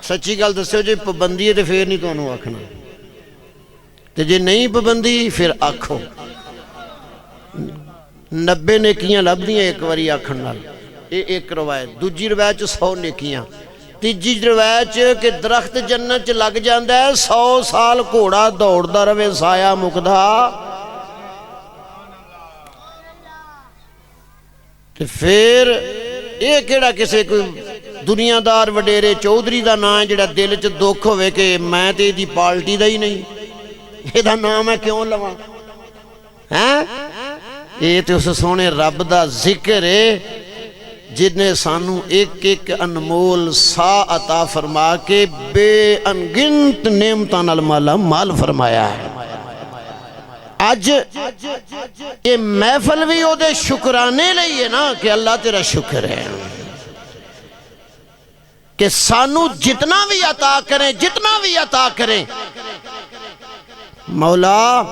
سچی گل دسو جی پابندی ہے تو پھر نہیں تمہیں آکھنا تے جے نہیں پابندی پھر آکھو 90 نیکیاں لبدیاں ایک واری آکھن نال یہ ایک روایت دوجی روایت 100 نیکیاں تیجی روایت کہ درخت جنت لگ جاندہ ہے 100 سال گھوڑا دوڑ دا روے سایہ مکدہ تے پھر یہ کیڑا کسے کوئی دنیا دار وڈیرے چودھری دا نام ہے جڑا دل چ دکھ ہوئے کہ میں تے دی پارٹی دا ہی نہیں یہ دا نام ہے کیوں لواں یہ تے اس سونے رب دا ذکر ہے جن نے سانو ایک ایک انمول سا عطا فرما کے بے انگنت نعمتان المالا مال فرمایا ہے آج یہ محفل بھی ہو دے شکرانے لئیے نا کہ اللہ تیرا شکر ہے کہ سانو جتنا بھی عطا کریں مولا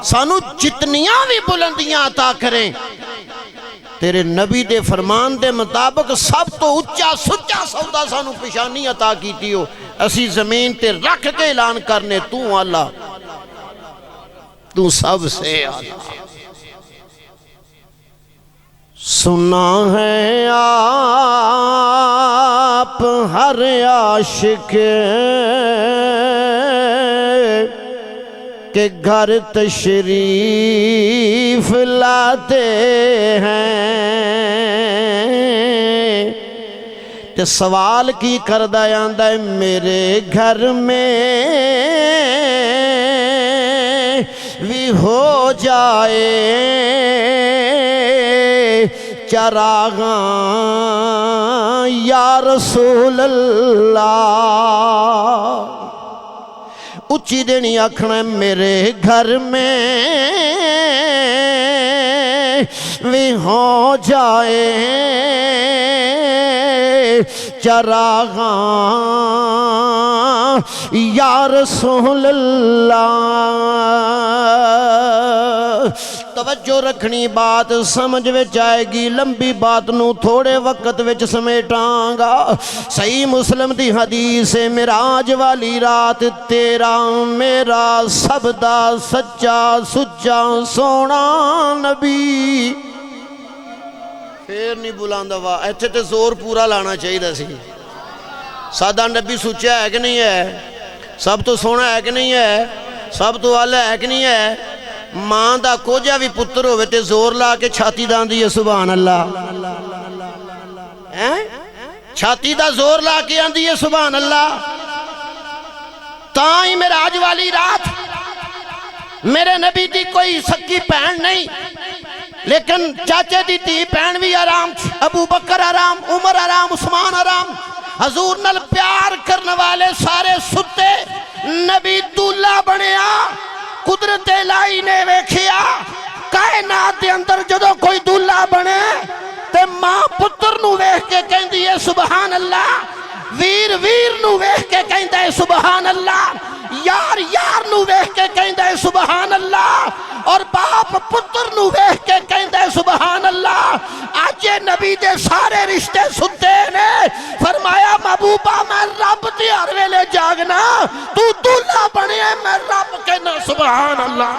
سانو جتنیاں بھی بلندیاں عطا کریں تیرے نبی دے فرمان دے مطابق سب تو اچھا سچا سودا سانو پیشانی عطا کیتی ہو اسی زمین تے رکھ کے اعلان کرنے تو اللہ تو سب سے آلہ سنا ہے آپ ہر عاشق کہ گھر تشریف لاتے ہیں کہ سوال کی کردہ آندہ ہے میرے گھر میں بھی ہو جائے چراغاں یا رسول اللہ اچھی دینی آکھنا ہے میرے گھر میں بھی ہو جائے چراغاں یا رسول اللہ توجہ رکھنی بات سمجھ وچ آئے گی لمبی بات نو تھوڑے وقت وچ سمیٹاں گا صحیح مسلم دی حدیث معراج والی رات تیرا میرا سب دا سچا سچا سونا نبی پھر نہیں بلاندہ وا ایتھے تے زور پورا لانا چاہیے دا سی سادہ نبی سچا ہے کہ نہیں ہے سب تو سونا ہے کہ نہیں ہے سب تو والا ہے کہ نہیں ہے ماں دا کوجا بھی پتر ہوئے تے زور لا کے چھاتی دان دی سبحان اللہ چھاتی دا زور لا کے آن دی سبحان اللہ تائیں معراج والی رات میرے نبی دی کوئی سکی پہن نہیں لیکن چاچے دی تھی پہن بھی آرام ابو بکر آرام عمر آرام عثمان آرام حضور نل پیار کرنے والے سارے ستے نبی دولہ بنیا قدرت الہی نے ویکھیا کائنات دے اندر جدو کوئی دولہ بنے تے ماں پتر نو ویکھ کے کہندی ہے سبحان اللہ ویر ویر نو ویکھ کے کہندہ ہے سبحان اللہ یار یار نو ویکھ کے کہندہ ہے سبحان اللہ اور باپ پتر نو ویکھ کے کہندہ ہے سبحان اللہ آج نبی دے سارے رشتے ستے نے فرمایا محبوبہ میں رب دی ہر ویلے جاگنا تو دولہ بنے میں رب کہنا سبحان اللہ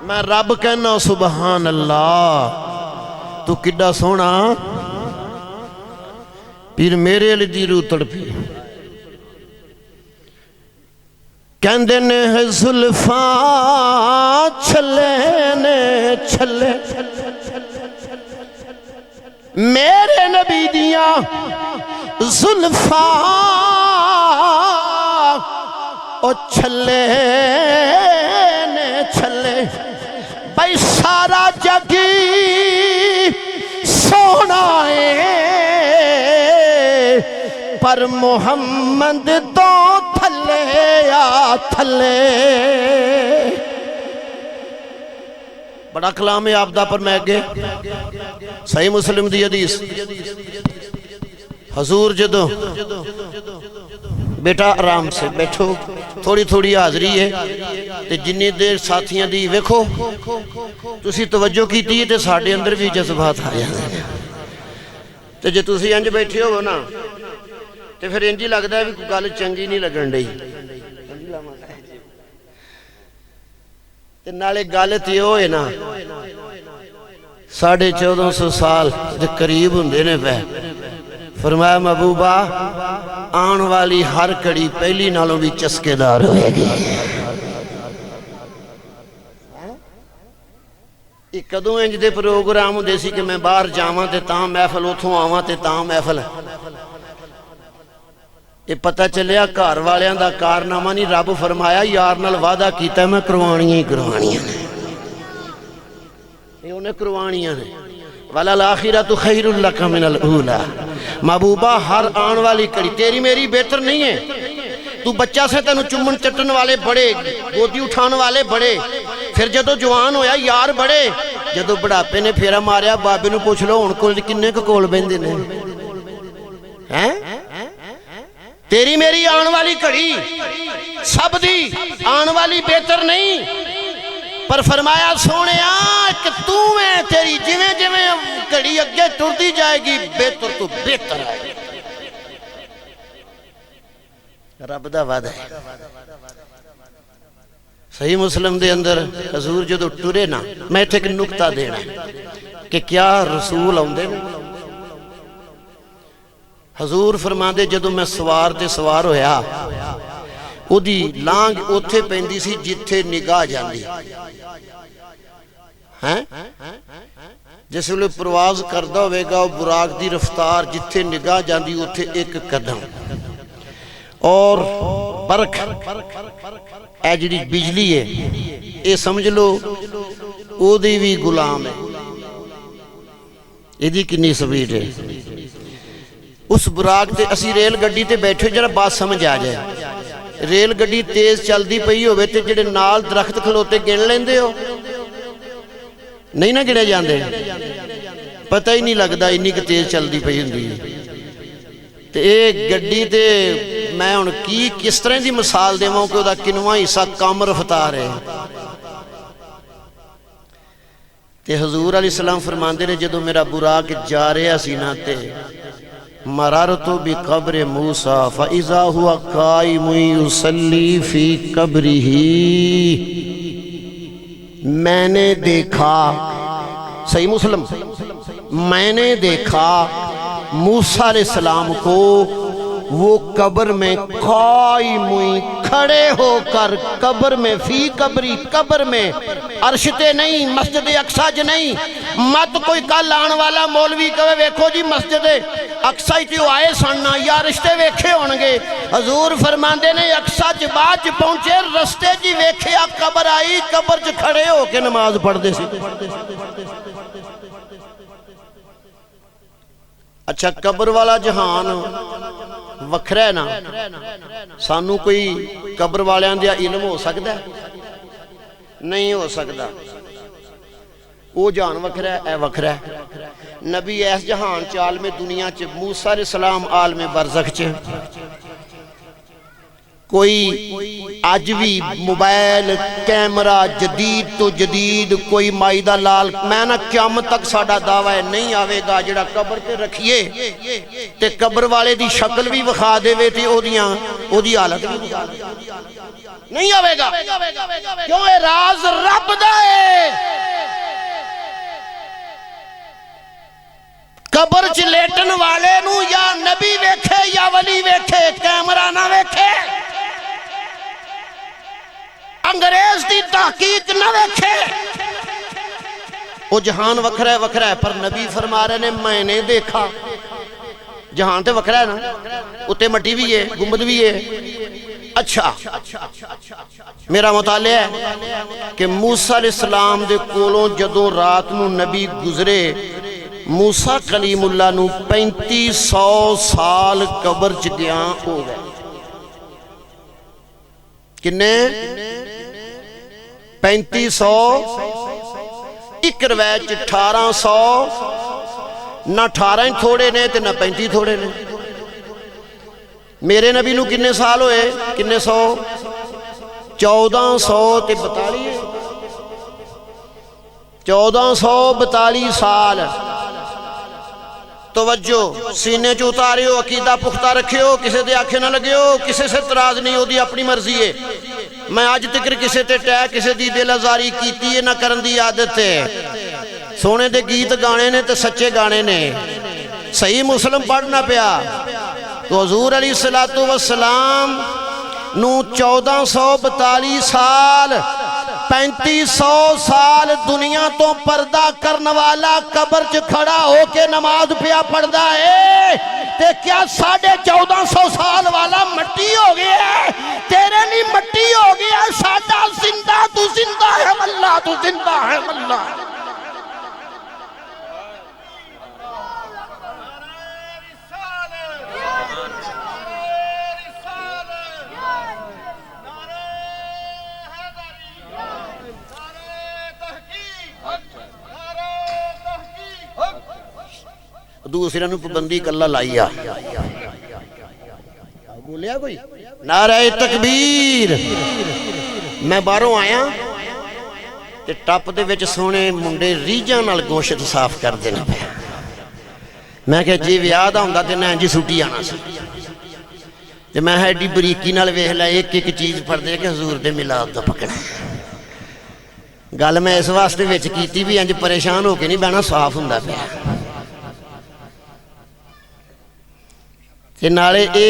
میں رب کہنا سبحان اللہ تو کڈا سونا پھر میرے علی دی روح تڑپی کہندے نے ہے زلفاں چھلے نے چھلے میرے نبی دیاں زلفاں او چھلے نے چھلے بھائی سارا جگی سونا ہے پر محمد تو تھلے یا تھلے بڑا کلام ہے آبدہ پر میں گئے صحیح مسلم دی حدیث حضور جدو بیٹا آرام سے بیٹھو تھوڑی تھوڑی حاضری ہے تے جنی دیر ساتھیاں دی ویکھو تسی توجہ کی تھی تے ساڑھے اندر بھی جذبات آیا تو جے تسی انج بیٹھے ہو نا تو پھر انج ہی لگتا ہے بھی کوئی گل چنگی نہیں لگن ڈئی تے نالے گل تے ہوئے نا 1450 سال دے قریب ہوندے نے پہ فرمایا محبوبہ آن والی ہر کڑی پہلی نالوں بھی چسکے دار ہوئے گی ایک کدوں انج دے پروگرام ہوندے سی کہ میں باہر جاواں تے تاں محفل اتھوں آواں تے تاں محفل یہ پتہ چلیا گھر والیاں دا کارنامہ نہیں رب فرمایا یار نال وعدہ کیتا ہے میں کروانیاں ہی کروانیاں نے یہ انہیں کروانیاں نے وَلَلْآخِرَةُ خَيْرٌ لَكَ مِنَ الْأُولَى محبوبہ ہر آن والی کڑی تیری میری بہتر نہیں ہے تو بچہ سے تینوں چمن چٹن والے بڑے گودی اٹھان والے بڑے پھر جدو جوان ہویا یار بڑے جدو بڑھاپے نے پھیرا ماریا بابے نو پوچھ لو ان کو کنے کو کول بیندے نے تیری میری آن والی کڑی سب دی آن والی بہتر نہیں پر فرمایا سونے کہ تو میں تیری جویں جویں کڑی اگے ٹردی جائے گی بہتر تو بہتر ہے رب دا وعدہ ہے صحیح مسلم دے اندر حضور جدو ٹرے نا میں تھے ایک نکتہ دینا کہ کیا رسول آندے نا حضور فرمان دے جدو میں سوار تے سوار ہویا او دی لانگ اوتھے پہندی سی جتھے نگاہ جاندی جیسے لئے پرواز کردہ ہوئے گا براق دی رفتار جتھے نگاہ جاندی اوتھے ایک قدم اور برک اے جڑی بجلی ہے اے سمجھ لو او دی بھی غلام ہے یہ دی کنی سپیڈ ہے اس براق تے اسی ریل گڈی تے بیٹھے جرا بات سمجھ آ جائے ریل گڈی تیز چل دی پئی ہوئے تے جڑے نال درخت کھلوتے گن لیندے ہو نہیں نہ گنے جاندے پتہ ہی نہیں لگدا انی کہ تیز چل دی پئی ہوندی تے ایک گڈی تے میں ان کی کس طرح دی مثال دے ماں کہ دا کنواں حصہ کم رفتار ہے تے حضور علیہ السلام فرماندے نے جدو میرا براق جا رہا سینہ تے مرارتو بقبر موسیٰ فَإِذَا هُوَ قَائِمٌ يُصَلِّي فِي قَبْرِهِ میں نے دیکھا صحیح مسلم میں نے دیکھا موسیٰ علیہ السلام کو وہ قبر میں قائم کھڑے ہو کر قبر میں فی قبری قبر میں عرشتے نہیں مسجد اقصی نہیں مت کوئی کل آن والا مولوی کہے ویکھو جی مسجد اقصی تیو آئے سننا یا رشتے ویکھے ہونگے حضور فرماندے نے اقصی بعد پہنچے رستے جی ویکھے قبر آئی قبر چ کھڑے ہو کے نماز پڑھ دے سی اچھا قبر والا جہان وکھرا ہے نا سانو کوئی قبر والیاں دیا علم ہو سکتا ہے نہیں ہو سکتا وہ جہان وکھرا ہے اے وکھرا ہے نبی ایس جہان چ عالم دنیا چ موسیٰ علیہ السلام عالم برزخ چ کوئی آج بھی موبائل کیمرہ جدید تو جدید کوئی مائدہ لال میں نہ قیامت تک ساڑھا دعویٰ نہیں آوے گا جڑا قبر تے رکھیے تے قبر والے دی شکل بھی وخا دے وے تے او دی حالت بھی نہیں آوے گا کیوں اے راز رب دا ہے قبر چ لیٹن والے نو یا نبی ویکھے یا ولی ویکھے کیمرہ نہ ویکھے انگریز دی تحقیق نہ ویکھے وہ جہان وکھرا ہے پر نبی فرما رہے نے میں نے دیکھا جہان تے وکھرا ہے نا اتے مٹی بھی ہے گنبد بھی ہے اچھا میرا مطالعہ ہے کہ موسیٰ علیہ السلام دے کولوں جدوں رات نو نبی گزرے موسیٰ کلیم اللہ نو 3500 سال قبر چ گیا ہو گئے کنے 3500 ایک روایت 1800 نہ 18 تھوڑے نے تے نہ 35 تھوڑے نے میرے نبی نو کنے سال ہوئے کنے 100 1400 تے 42 1442 سال توجہ سینے چ اتاریو، عقیدہ پختہ رکھیو، کسے دے آکھے نہ لگیو، کسے سے تراز نہیں ہو دی، اپنی مرضی ہے۔ میں آج تکر کسے تے ٹے کسے دی دل آزاری کیتی ہے نہ کرن دی عادت ہے۔ سونے دے گیت گانے نے تے سچے گانے نے، صحیح مسلم پڑھنا پیا تو حضور علیہ السلام نو 1442 سال 3500 سال دنیا تو پردہ کرنے والا قبر چ کھڑا ہو کے نماز پیا پڑھدا ہے تے کیا 1450 سال والا مٹی ہو گیا ہے؟ تیرے نہیں مٹی ہو گیا ہے، ساڈا زندہ، تو زندہ ہے واللہ، تو زندہ ہے واللہ۔ دوسرے نو پابندی کلا لائیا بولیا کوئی نعرہ تکبیر۔ میں باہروں آیا تے ٹپ دے وچ سونے منڈے ریجاں نال گوشت صاف کر دینا پیا۔ میں کہ جی ویاہ دا ہوندا تے نہ جی سٹی آنا سی تے میں ایڈی بریکی نال ویکھ لیا ایک ایک چیز پڑھ دے کہ حضور دے میلاد دا پکڑا۔ گل میں اس واسطے وچ کیتی بھی انج پریشان ہو کے نہیں بہنا، صاف ہوندا پیا تے نالے اے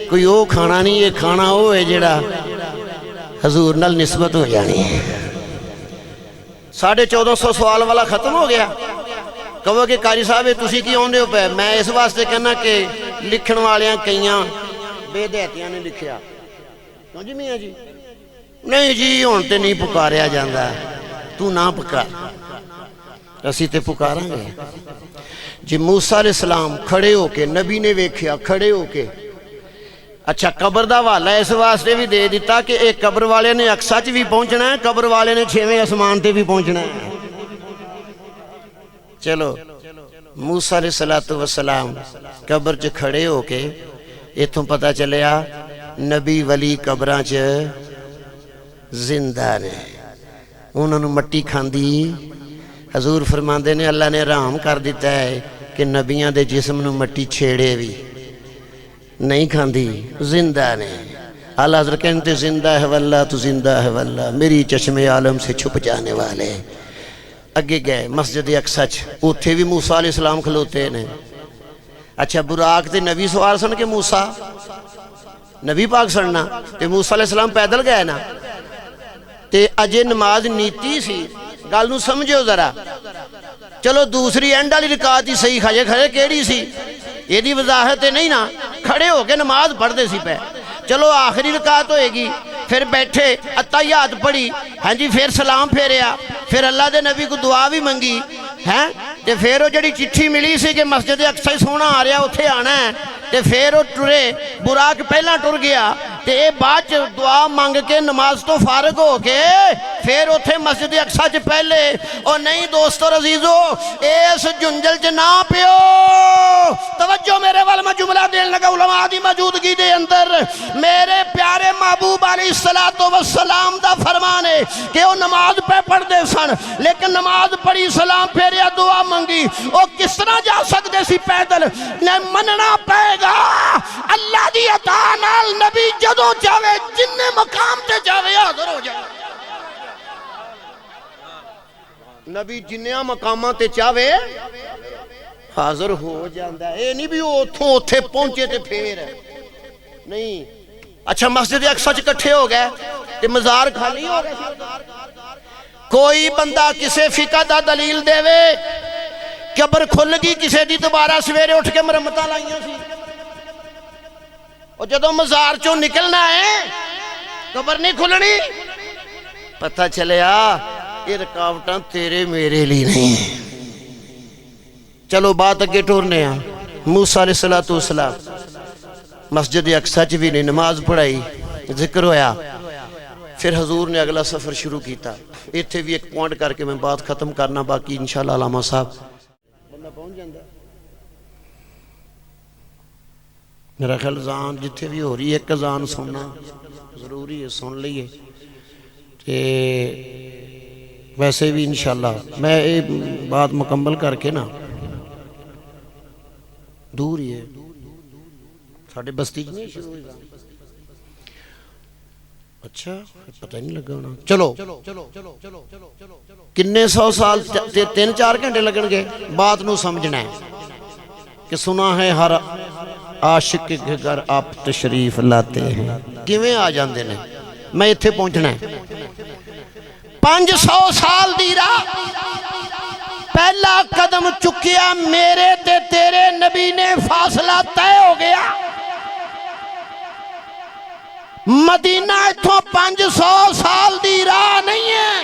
کوئی او کھانا نہیں، یہ کھانا او ہے جڑا حضور نال نسبت ہو جانی ہے۔ 1450 سوال والا ختم ہو گیا۔ کہو کہ قاری صاحب تسی کی آندے ہو پہ؟ میں اس واسطے کہنا کہ لکھن والیاں کئیاں بے دہتیاں نے لکھیا کیوں جی میاں جی؟ نہیں جی ہون تے نہیں پکاریا جاندہ، تو نہ پکار، اسی تے پکاراں گے۔ جی موسیٰ علیہ السلام کھڑے ہو کے، نبی نے ویکھیا کھڑے ہو کے، اچھا قبر دا والا اس واسطے بھی دے دیتا کہ ایک قبر والے نے اقصہ چ بھی پہنچنا ہے، قبر والے نے 6ویں آسمان تے بھی پہنچنا ہے۔ چلو موسیٰ علیہ السلام قبر چ کھڑے ہو کے ایتھوں پتہ چلیا نبی ولی قبراں چ زندہ نے، انہوں نے مٹی کھاندی۔ حضور فرماندے نے اللہ نے رحم کر دیتا ہے کہ نبیاں دے جسم نو مٹی چھیڑے بھی نہیں کھاندی، زندہ نے۔ اللہ حضرت کہتے زندہ ہے واللہ، تو زندہ ہے واللہ، میری چشم عالم سے چھپ جانے والے۔ اگے گئے مسجد اقصی، اوتھے بھی موسیٰ علیہ السلام کھلوتے نے۔ اچھا براق تے نبی سوار سن کے موسیٰ نبی پاک سننا تے موسیٰ علیہ السلام پیدل گئے نا تے اجے نماز نیتی سی، گل نو سمجھو ذرا۔ چلو دوسری اینڈ والی رکعت ہی صحیح کھجے کھڑے کیڑی سی یہ دی وضاحت نہیں نا، کھڑے ہو کے نماز پڑھ دے سی پہ۔ چلو آخری رکعت ہوئے گی، پھر بیٹھے اتحیات پڑھی، ہاں جی پھر سلام پھیریا، پھر اللہ دے نبی کو دعا بھی منگی ہیں تے پھر وہ جڑی چٹھی ملی سی کہ مسجد اقصی سونا آ رہا اتھے آنا ہے تے پھر وہ ٹرے، براق پہلا ٹر گیا تے اے بعد دعا مانگ کے نماز تو فارغ ہو کے پھر اتھے مسجد اقصی چ پہلے۔ اور نہیں دوستو عزیزو اس جنجل چ نہ پیو، توجہ میرے وال میں جملہ دین لگا علماء دی موجودگی دے اندر۔ میرے پیارے محبوب علیہ السلام دا فرمان ہے کہ وہ نماز پہ پڑھ دے سن، لیکن نماز پڑھی سلام پھیریا دعا منگی، وہ کس طرح جا سکتے سی پیدل؟ مننا پائے گا اللہ دی عطا نال نبی جدوں چاہے جننے مقام تے چاہے حاضر ہو جائے۔ نبی جنیاں مقامات تے چاہے حاضر ہو جاندہ ہے، اے نہیں بھی وہ اتھوں اتھے پہنچے تے پھر نہیں۔ اچھا مسجد اقصی چ کٹھے ہو گئے تے مزار کھالی ہو گئے، کوئی بندہ کسے فقہ دا دلیل دے وے قبر کھل گئی کسے دی دوبارہ سویرے اٹھ کے مرمتہ لائیاں سی، اور جدوں مزار چوں نکلنا ہے قبر نہیں کھلنی، پتہ چلیا یہ رکاوٹاں تیرے میرے لیے نہیں۔ چلو بات اگے ٹورنے ہیں۔ موسیٰ علیہ السلام مسجد اقصی چ بھی نہیں نماز پڑھائی، ذکر ہویا، پھر حضور نے اگلا سفر شروع کیتا۔ ایتھے بھی ایک پوائنٹ کر کے میں بات ختم کرنا، باقی انشاءاللہ علامہ صاحب بندہ پہنچ جاندہ۔ میرا خیال زان جتھے بھی ہو رہی ہے ایک زان سننا ضروری ہے، سن لئیے۔ ویسے بھی انشاءاللہ میں یہ بات مکمل کر کے نا دور ہی ہے ساڑھے بستی نہیں شروع ہوئی گا اچھا پتہ نہیں لگا ہونا چلو کنے 100 سال 3-4 گھنٹے لگن گے بات نو سمجھنا ہے کہ سنا ہے ہر عاشق کے گھر آپ تشریف لاتے ہیں کیویں آ جاندے نے میں ایتھے پہنچنا ہے 500 سال دی راہ پہلا قدم چکیا میرے تے تیرے نبی نے فاصلہ طے ہو گیا مدینہ اتھوں 500 سال دی راہ نہیں ہے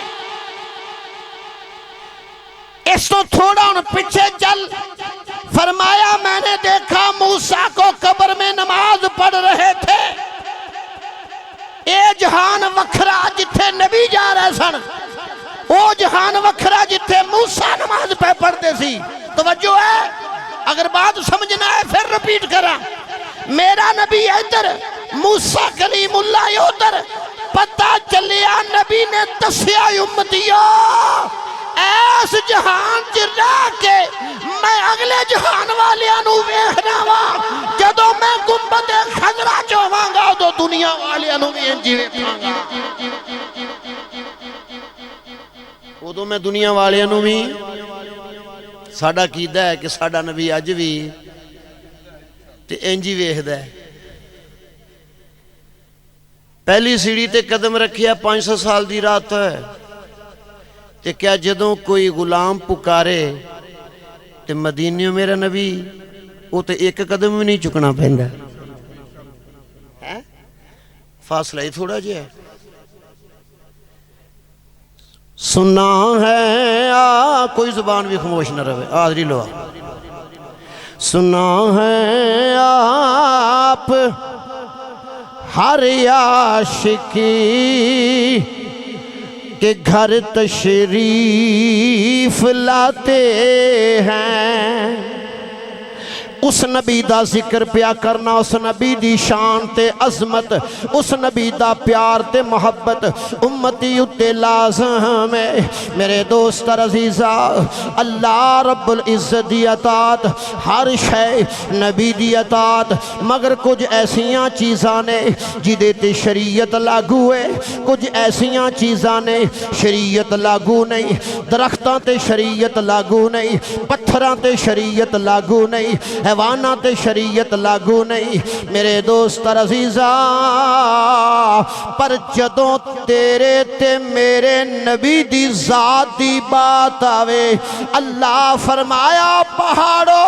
اس تو تھوڑا ان پیچھے چل فرمایا میں نے دیکھا موسیٰ کو قبر میں نماز پڑھ رہے تھے اے جہان وکھرا جتھے نبی جا رہے سن او جہان وکھرا جتھے موسیٰ نماز پہ پڑھتے سی توجہ ہے اگر بات سمجھنا ہے پھر رپیٹ کرا میرا نبی ادھر موسیٰ کلیم اللہ ادھر پتہ چلیا نبی نے دسیا امتیو ایس جہان جرا کے میں اگلے جہان والیاں نو ویکھنا وا جدوں میں گنبد خضرا چوواں گا تو دنیا والیاں نو بھی انجی ویکھاں گا ادو میں دنیا والیاں نو بھی ساڈا کیدا ہے کہ ساڈا نبی اج بھی تے انجی ویکھدا ہے پہلی سیڑھی تے قدم رکھیا 500 سال دی رات ہے تے کیا جدوں کوئی غلام پکارے تے مدینیوں میرا نبی وہ تے ایک قدم بھی نہیں چکنا پہندا فاصلہ ہی تھوڑا جی ہے سنا ہے کوئی زبان بھی خاموش نہ رہے آدری لو سنا ہے آپ ہر عاشقی کہ گھر تشریف لاتے ہیں اس نبی دا ذکر پیا کرنا اس نبی دی شان تے عظمت اس نبی دا پیار تے محبت امتی اتے لازم ہے میرے دوست عزیزہ اللہ رب العزت دی عطات ہر شے نبی دی عطات مگر کچھ ایسیاں چیزاں نے جدے تے شریعت لاگو ہے کچھ ایسیاں چیزاں نے شریعت لاگو نہیں درختاں تے شریعت لاگو نہیں پتھراں تے شریعت لاگو نہیں حیوانہ تے شریعت لاگو نہیں میرے دوست عزیزہ پر جدوں تیرے تے میرے نبی دی ذات دی بات آوے اللہ فرمایا پہاڑو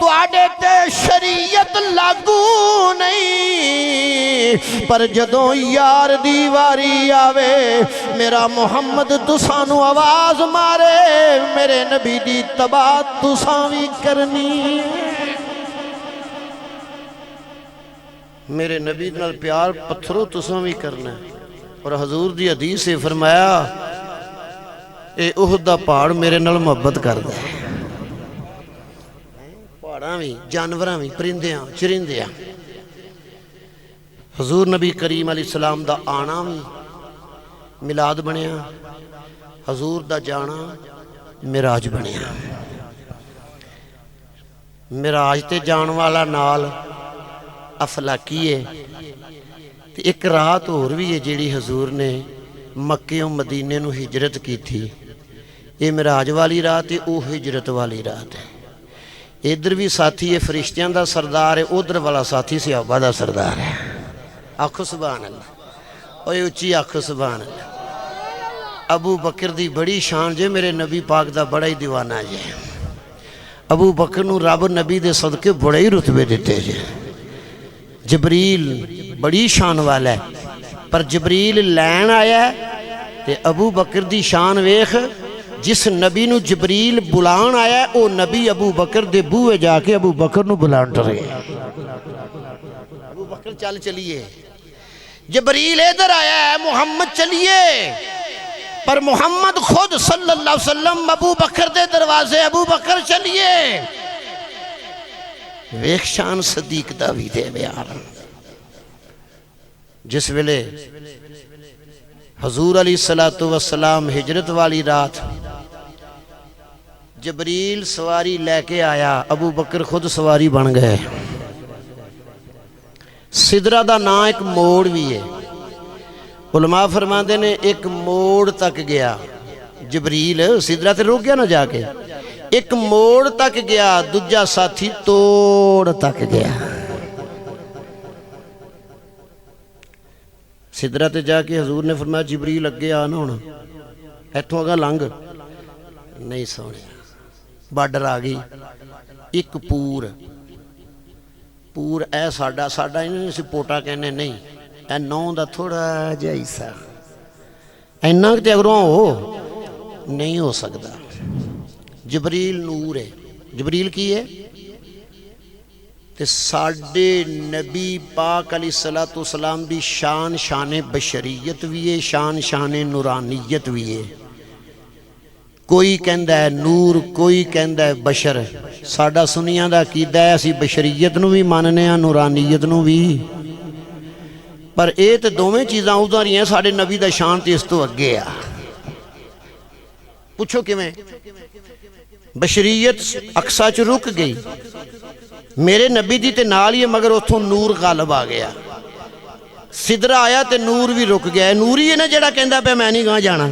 تو آڈے تے شریعت لاگو نہیں پر جدوں یار دیواری آوے میرا محمد تسانو آواز مارے میرے نبی دی تباہ تساوی کرنی میرے نبی نال پیار پتھروں تساوی کرنا اور حضور دی حدیث سے فرمایا اے احد دا پہاڑ میرے نال محبت کر دے پہاڑاں بھی جانوراں بھی پرندیاں چرندیاں حضور نبی کریم علیہ السلام دا آنا بھی میلاد بنیا حضور دا جانا معراج بنیا معراج تے جان والا نال افلاکی ہے تے ایک رات اور بھی ہے جیڑی حضور نے مکے و مدینے نو ہجرت کی تھی یہ معراج والی رات ہے او ہجرت والی رات ہے ادھر بھی ساتھی ہے فرشتیاں دا سردار ہے ادھر والا ساتھی صحابہ دا سردار ہے آنکھو سبحان اللہ اوہ اچھی آنکھو سبحان اللہ ابو بکر دی بڑی شان جے میرے نبی پاک دا بڑا ہی دیوانہ جے ابو بکر نو رب نبی دے صدقے بڑے ہی رتبے دیتے جے جبریل بڑی شان والا ہے پر جبریل لین آیا ہے تے ابو بکر دی شان ویخ جس نبی نو جبریل بلان آیا ہے او نبی ابو بکر دے بوئے جا کے ابو بکر نو بلان ٹرے ابو بکر چل چلیے جبریل ادھر آیا ہے محمد چلیے پر محمد خود صلی اللہ علیہ وسلم ابو بکر دے دروازے ابو بکر چلیے ویک شان صدیق دا بھی دے بیار جس ویلے حضور علیہ السلام ہجرت والی رات جبریل سواری لے کے آیا، ابو بکر خود سواری بن گئے۔ سدرہ دا نام ایک موڑ بھی ہے، علماء فرماندے نے ایک موڑ تک گیا جبریل، سدرہ تے رک گیا نا جا کے، ایک موڑ تک گیا، دوجا ساتھی توڑ تک گیا۔ سدرہ تے جا کے حضور نے فرمایا جبریل اگے آنا ہونا، ایتھوں اگا لنگ نہیں سونے، بارڈر آ گئی، ایک پور اے ساڈا انہیں اسی پوٹا کہنے نہیں، اے نو دا تھوڑا جا حصہ، اینا کہ اگروں ہو نہیں ہو سکتا۔ جبریل نور ہے، جبریل کی ہے تے ساڈے نبی پاک علیہ السلام دی شان بشریت بھی ہے، شان نورانیت بھی ہے۔ کوئی کہندا ہے نور، کوئی کہندا ہے بشر، ساڈا سنیاں دا عقیدہ ہے اسی بشریت نو بھی ماننے ہاں نورانیت نو بھی، پر اے تے دوویں چیزاں ادھر ہی ہیں، ساڈے نبی دا شان تے اس تو اگے آ۔ پوچھو کیویں؟ بشریت اقصا چ رک گئی، میرے نبی دی تے نال ہی مگر اتھوں نور غالب آ گیا، سدرہ آیا تے نور بھی رک گیا۔ نور ہی ہے نا جڑا کہندا پہ میں نہیں گاں جانا،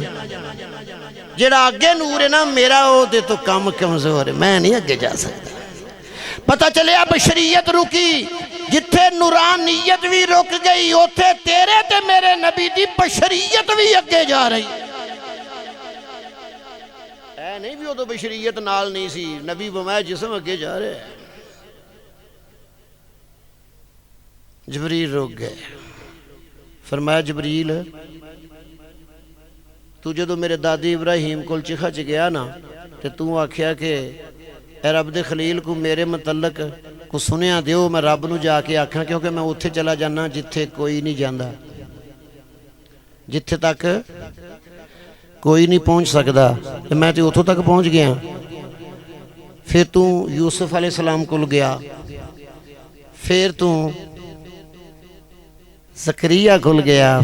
جڑا آگے نور ہے نا میرا وہ دے تو کم کمزور ہے، میں نہیں آگے جا سکتا۔ پتہ چلیا بشریت رکی، جتھے نورانیت بھی رک گئی اوتھے تیرے تے میرے نبی دی بشریت بھی اگے جا رہی۔ اے نہیں بھی وہ تو بشریت نال نہیں سی، نبی بمائے جسم اگے جا رہے ہیں۔ جبریل رک گئے، فرمایا جبریل تو جدو میرے دادی ابراہیم کول چکھا چ گیا نا تے تو آکھیا کہ اے رب دے خلیل کو میرے متعلق کو سنیا دیو، میں رب نو جا کے آکھاں کیونکہ میں اتھے چلا جانا جتھے کوئی نہیں جاندہ، جتھے تک کوئی نہیں پہنچ سکدا، میں تے اتھوں تک پہنچ گیا۔ پھر تو یوسف علیہ السلام کول گیا، پھر تو زکریا کول گیا،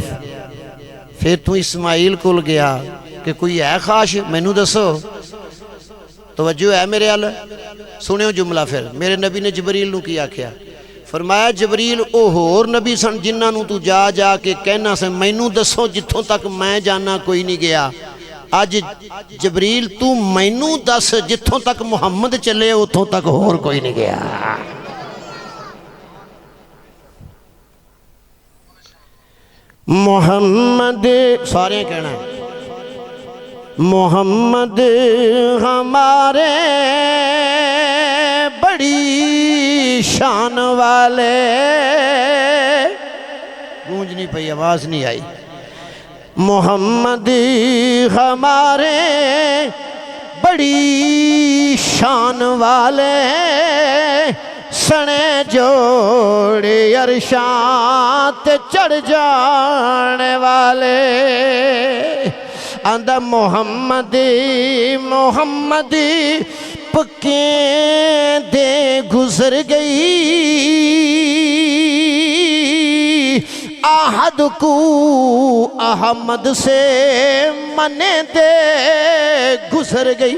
پھر تو اسماعیل کول گیا کہ کوئی ہے خاش مینوں دسو۔ توجہ ہے میرے حال، سنیو جملہ پھر میرے نبی نے جبریل نو کی آکھیا، فرمایا جبریل او ہور نبی سن جنہاں نو تو جا کے کہنا سے مینوں دسو جتھوں تک میں جانا کوئی نہیں گیا، آج جبریل تو مینوں دس جتھوں تک محمد چلے اتھوں تک ہور کوئی نہیں گیا۔ محمد سارے کہنا ہے محمد ہمارے بڑی شان والے، گونج نہیں پئی، آواز نہیں آئی۔ محمد ہمارے بڑی شان والے، سنے جوڑے عرشاں تے چڑھ جانے والے، آندہ محمد پکیں دے گزر گئی، آہد کو احمد سے منے دے گزر گئی۔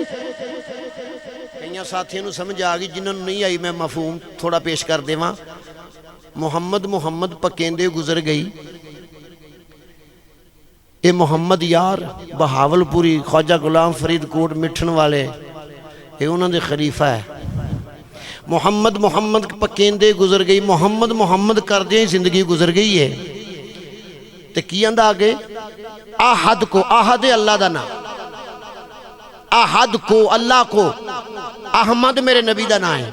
کئیاں ساتھیوں نے سمجھ آگئی، جنہوں نے نہیں آئی میں مفہوم تھوڑا پیش کر دے وہاں۔ محمد پکیندے گزر گئی، اے محمد یار بہاول پوری خواجہ غلام فرید کوٹ مٹھن والے، اے انہوں نے خلیفہ ہے۔ محمد پکیندے گزر گئی، محمد کر دیں زندگی گزر گئی ہے۔ تے کی اندہ آگے آہد کو، آہد اللہ دا نام، آہد کو اللہ کو، احمد میرے نبی دا نام ہے،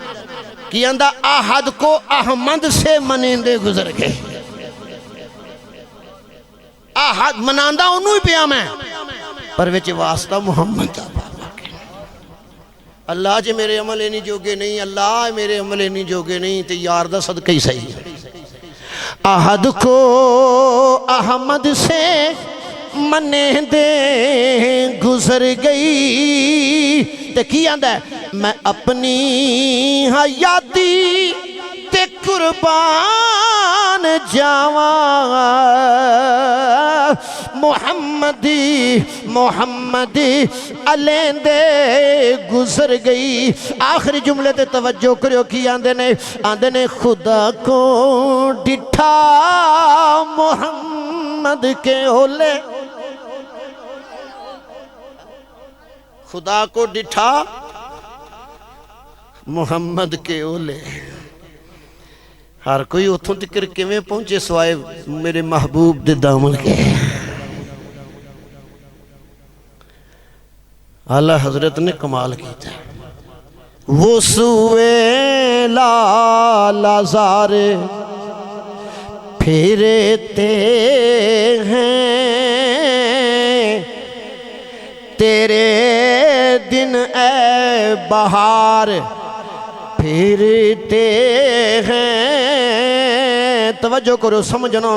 کی اندہ آہد کو احمد سے منیندے گزر گئے۔ آہد مناندہ انہوں ہی پیا میں، پر ویچے واسطہ محمد دا۔ اللہ جے میرے عمل اینی جوگے نہیں، اللہ میرے عمل اینی جوگے نہیں، تے یار دا صدقہ ہی صحیح ہے۔ آہد کو احمد سے منے دے گزر گئی، تے کی آندہ ہے میں اپنی حیاتی تے قربان جاواں، محمدی محمدی الیندے گزر گئی. آخری جملے تے توجہ کریو کی آندے نے خدا کو ڈٹھا محمد کے اولے. خدا کو ڈٹھا محمد کے اولے. ہر کوئی اتھوں تکر کیویں پہنچے سوائے میرے محبوب دے دامن کے. اعلیٰ حضرت نے کمال کیتا ہے. وہ سوئے لالازار پھرتے ہیں تیرے دن اے بہار پھرتے ہیں. توجہ کرو سمجھنا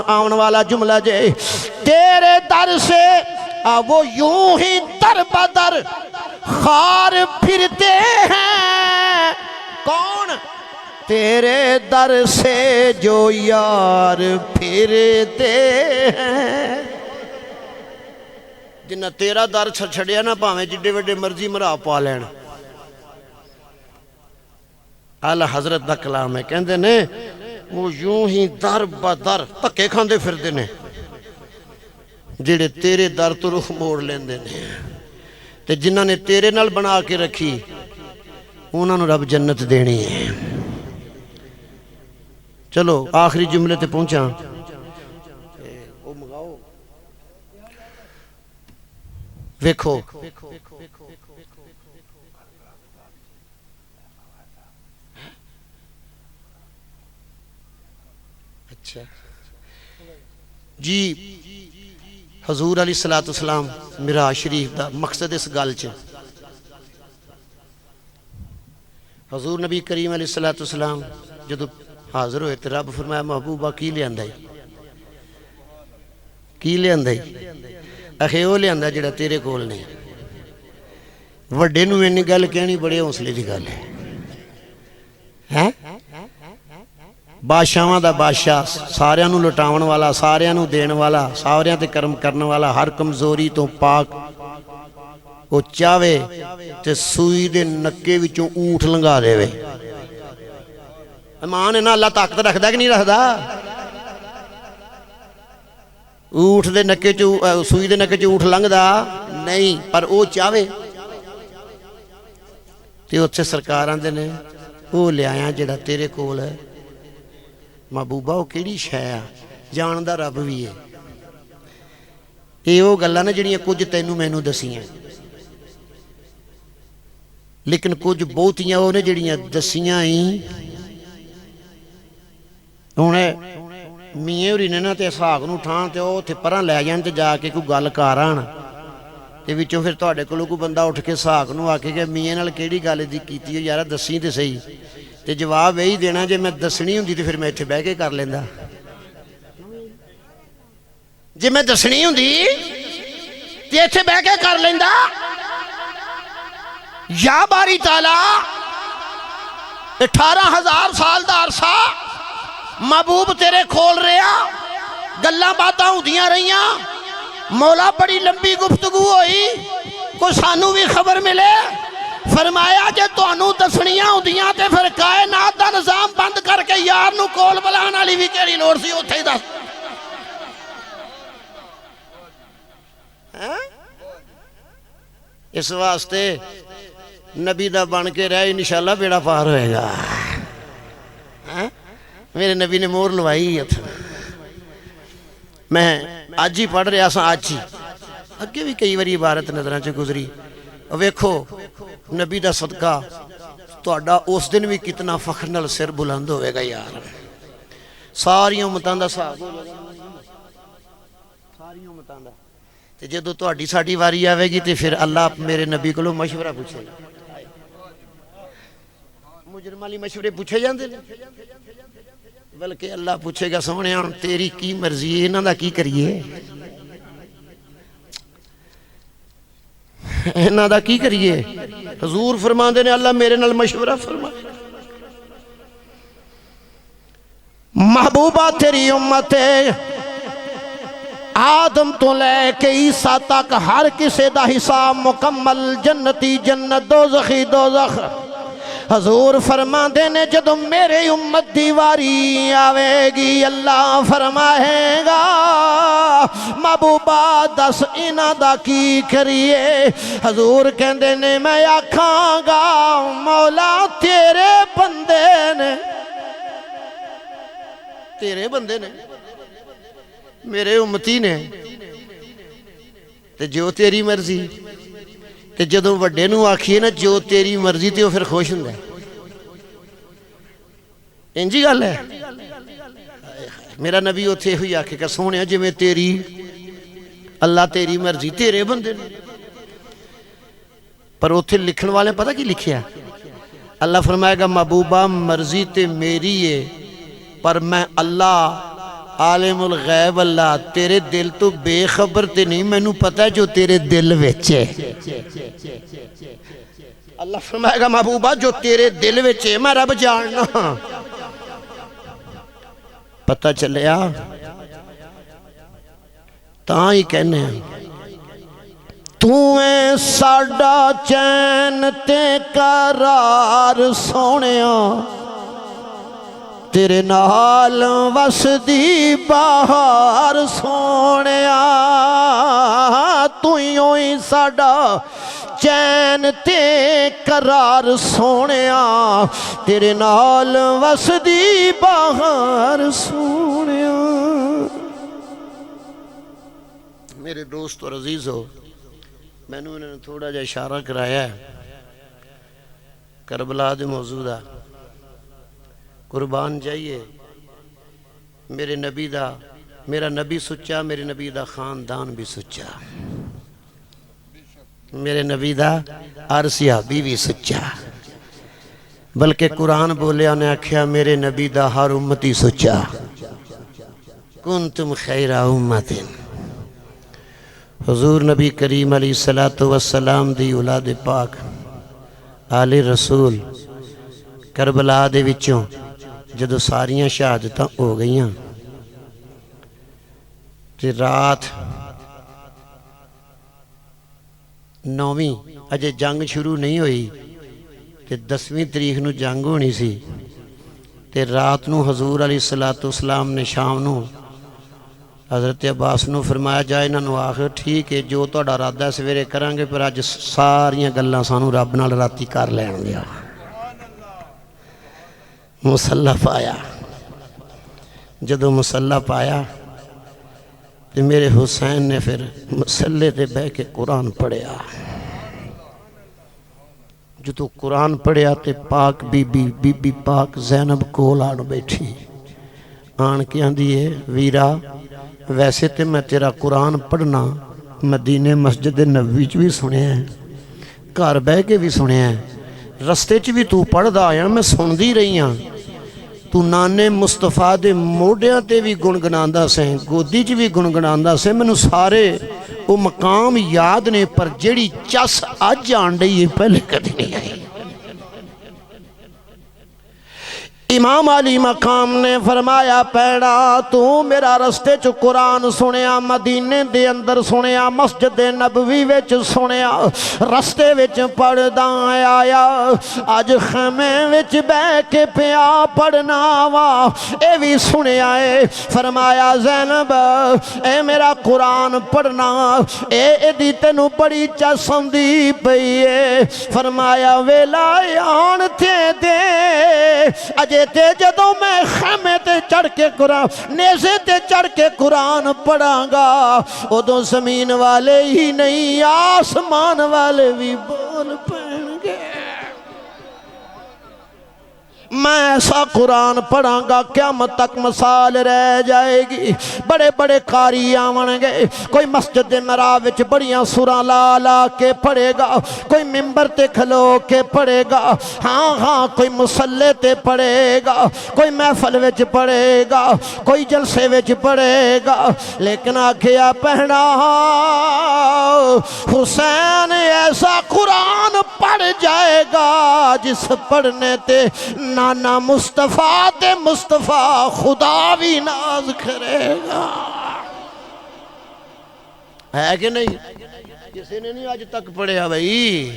آن والا جملہ جے. تیرے در سے وہ یوں ہی در بدر خار پھرتے ہیں. کون؟ تیرے در سے جو یار پھرتے ہیں. جنہ تیرا در چھڑیا نہ پاویں جڈے وڈے مرضی مرا پا لین. اعلیٰ حضرت دا کلام ہے. کہندے نے وہ یوں ہی در بدر تکے کھاندے پھردے نے جڑے تیرے در تو رخ موڑ لیندے نے. تے جنہ نے تیرے نال بنا کے رکھی انہاں نوں رب جنت دینی ہے. چلو آخری جملے تے پہنچا. ویکھو اچھا جی حضور علیہ السلام معراج شریف دا مقصد اس گل چ حضور نبی کریم علیہ السلام جدو حاضر ہوئے تے رب فرمایا محبوبہ کی لے آندائی کی لے آندائی. اخے وہ لے آندہ جڑا تیرے کول نہیں. وڈے نو انہی گل کہنی بڑے حوصلے دی گل ہے. بادشاہاں دا بادشاہ ساریاں نو لٹاون والا ساریاں نو دین والا ساریاں تے کرم کرن والا ہر کمزوری تو پاک. وہ چاہے تے سوئی دے نکے وچوں اونٹ لنگا دے وے. ایمان ہے نا اللہ طاقت رکھدا کہ نہیں رکھدا؟ اونٹ دے نکے چوں سوئی دے نکے چوں اونٹ لنگدا نہیں پر او چاہے تے اتھے سرکار آندے نے او لے آیا جڑا تیرے کول ہے. محبوبہ وہ کیڑی شے آ جاندا رب بھی ہے. اے او گلاں نے جڑیاں کچھ تینوں مینوں دسیاں لیکن کچھ بہتیاں او نے جڑیاں دسیاں ہی ہن میاں ہوری نے نا تے اسحاق نوں ٹھان تے او تے پراں لے جان تے جا کے کوئی گل کر آن تے وچوں پھر تہاڈے کولوں کوئی بندہ اٹھ کے اسحاق نوں آکھے کہ میاں نال کیڑی گل دی کیتی یار دسی تے صحیح. تے جواب یہی دینا جے میں دسنی ہوندی تے پھر میں اتھے بہ کے کر لیندا. جے میں دسنی ہوندی تے اتھے بہ کے کر لیندا. یا باری تعالیٰ 18,000 سال دا عرصہ محبوب تیرے کھول رہا گلاں باتاں ہوندیاں رہیاں. مولا بڑی لمبی گفتگو ہوئی کوئی سانوں بھی خبر ملے. فرمایا جے تانوں دسنیاں ہوندیاں تے پھر کائنات دا نظام بند کر کے یار نوں کول بلان والی بھی کیڑی لوڑ سی اوتھے ہی دس. اس واسطے نبی دا بن کے رہے انشاءاللہ بیڑا پار ہوئے گا. میرے نبی نے مور لوائی ہے. میں آج ہی پڑھ رہا سا آج ہی اگے بھی کئی باری عبارت نظراں چ گزری. ویکھو نبی دا صدقہ تہاڈا اس دن بھی کتنا فخر نال سر بلند ہوئے گا یار. ساری امتاں دا حساب ہو جائے گا. ساری امتاں دا تے جدوں تہاڈی ساڈی واری آوے گی تے پھر اللہ میرے نبی کولوں مشورہ پوچھے گا. مجرم والی مشورے پوچھے جاندے نے بلکہ اللہ پوچھے گا سونے ہن تیری کی مرضی ہے انہاں دا کی کریے انہاں دا کی کریے. حضور فرماندے نے اللہ میرے نال مشورہ فرما. محبوبہ تیری امت آدم تو لے کے عیسیٰ تک ہر کسے دا حساب مکمل، جنتی جنت دوزخی دوزخ۔ حضور فرما دینے جدو میرے امت دی واری آوے گی، اللہ فرمائے گا محبوبہ دس انہاں دا کی کریے؟ حضور کہندے نے میں آکھاں گا مولا تیرے بندے نے، تیرے بندے نے، میرے امتی نے، تے جو تیری مرضی۔ تے جدوں وڈے نو آکھیے نا جو تیری مرضی تے وہ پھر خوش ہوندا ہے، انجی گل ہے۔ میرا نبی اتھے ہوئی آکھے کہ سونے جی میں تیری اللہ تیری مرضی تیرے بندے نے، پر اتھے لکھن والے پتہ کی لکھیا؟ اللہ فرمائے گا محبوبہ مرضی تے میری ہے، پر میں اللہ عالم الغیب اللہ تیرے دل تو بے خبر تے نہیں، میں نو پتہ ہے جو تیرے دل وچے۔ اللہ فرمائے گا محبوبہ جو تیرے دل وچے میں رب جاننا۔ پتہ چلیا تاں ہی کہنے ہیں تُویں ساڈا چین تے قرار سونیا، تیرے نال وسدی بہار سونیا، تُویں ہی ساڈا چین تے قرار سونیا، تیرے نال وسدی بہار سونیا۔ میرے دوست اور عزیز ہو، میں نے انہوں نے تھوڑا جا اشارہ کرایا ہے کربلا دے موضوع دا، قربان جائیے میرے نبی دا، میرا نبی سچا، میرے نبی دا خاندان بھی سچا، میرے نبی دا عرصیہ بھی سچا، بلکہ قرآن بولیا نے آکھیا میرے نبی دا ہر امتی سچا، کنتم خیر امت۔ حضور نبی کریم علیہ السلام دی اولاد پاک آل رسول کربلا دے وچوں جدو ساریاں شہادتاں ہو گئیاں تے رات 9ویں اجے جنگ شروع نہیں ہوئی تے 10ویں تاریخ نو جنگ ہونی سی، تے رات نو حضور علیہ السلام نے شام نو حضرت عباس نو فرمایا جائے انہاں نو آخر ٹھیک ہے جو تہاڈا ارادہ ہے سویرے کرانگے، پر اج ساریاں گلاں سانو رب نال راتی کر لین دیا۔ مسلح پایا، جدو مسلح پایا تو میرے حسین نے پھر مسلح تے بہ کے قرآن پڑھیا، جدو قرآن پڑھیا تے پاک بی بی پاک زینب کول آن بیٹھی، آن کے آندھی ہے ویرا ویسے تے میں تیرا قرآن پڑھنا مدینے مسجد نبوی چ بھی سنے ہیں، گھر بہ کے بھی سنے ہیں، رستے چ بھی تو پڑھ دا آیا میں سن دی رہی ہاں، تو نانے مصطفیٰ دے موڑیاں تے بھی گنگناندہ سے گودی چ بھی گنگناندہ سے، میں نو سارے وہ مقام یاد نے، پر جیڑی چس آج جان رہی ہے پہلے کدھی نہیں آئی۔ امام علی مقام نے فرمایا پیڑا تو میرا رستے چ قرآن سنیا، مدینے دے اندر سنیا، مسجد نبوی وچ سنیا، رستے وچ پڑھدا آیا، اج خیمے وچ بہ کے پیا پڑھنا وا اے بھی سنیا ہے۔ فرمایا زینب اے میرا قرآن پڑھنا اے دی تینو بڑی چسندی پئی ہے۔ فرمایا ویلا آن تھے دے اجے تے جدوں میں خیمے تے چڑھ کے قرآن نیزے تے چڑھ کے قرآن پڑھاں گا ادوں زمین والے ہی نہیں آسمان والے بھی بول پڑھیں گے۔ میں ایسا قرآن پڑھاں گا قیامت تک مثال رہ جائے گی۔ بڑے بڑے قاری آون گے، کوئی مسجد محراب وچ بڑیاں سوراں لا لا کے پڑھے گا، کوئی ممبر تے کھلو کے پڑھے گا، ہاں کوئی مصلے تے پڑھے گا، کوئی محفل وچ پڑھے گا، کوئی جلسے وچ پڑھے گا، لیکن آکھیا پہنا حسین ایسا قرآن پڑھ جائے گا جس پڑھنے تے نانا مصطفیٰ تے مصطفیٰ خدا بھی ناز کرے گا۔ ہے کہ نہیں؟ کسی نے نہیں آج تک پڑھیا بھائی؟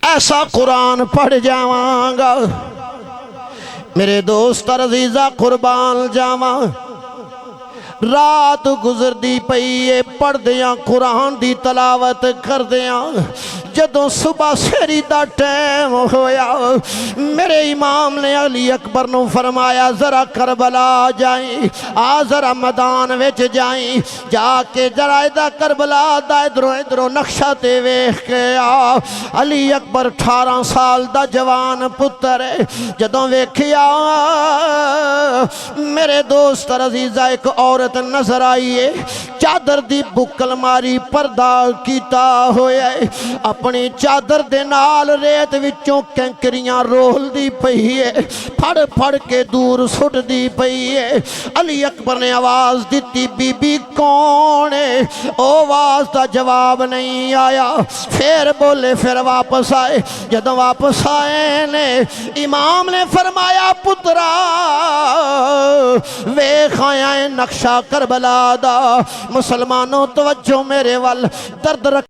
ایسا قرآن پڑھ جاواں گا میرے دوست عزیزہ قربان جاواں، رات گزر دی پئیے پڑھ دیاں قرآن دی تلاوت کر دیاں، جدوں صبح سحری دا ٹائم ہویا میرے امام نے علی اکبر نو فرمایا ذرا کربلا جائیں، ذرا میدان وچ جائیں، جا کے ذرا دا کربلا دا ادھروں نقشہ تے ویکھ کے آ۔ علی اکبر 18 سال دا جوان پتر ہے، جدوں ویکھیا میرے دوست عزیزہ ایک عورت نظر آئیے، چادر دی بکل ماری پردہ کیتا ہویا ہے، اپنی چادر دے نال ریت وچوں کینکریاں رول دی پئی ہے، پھڑ پھڑ کے دور سٹ دی پئی ہے۔ علی اکبر نے آواز دیتی بی بی کون ہے؟ آواز دا جواب نہیں آیا، پھر بولے، پھر واپس آئے، جدوں واپس آئے نے امام نے فرمایا پترا ویکھ آیا ہے نقشہ کربلا دا، مسلمانوں توجہ میرے وال، درد رکھ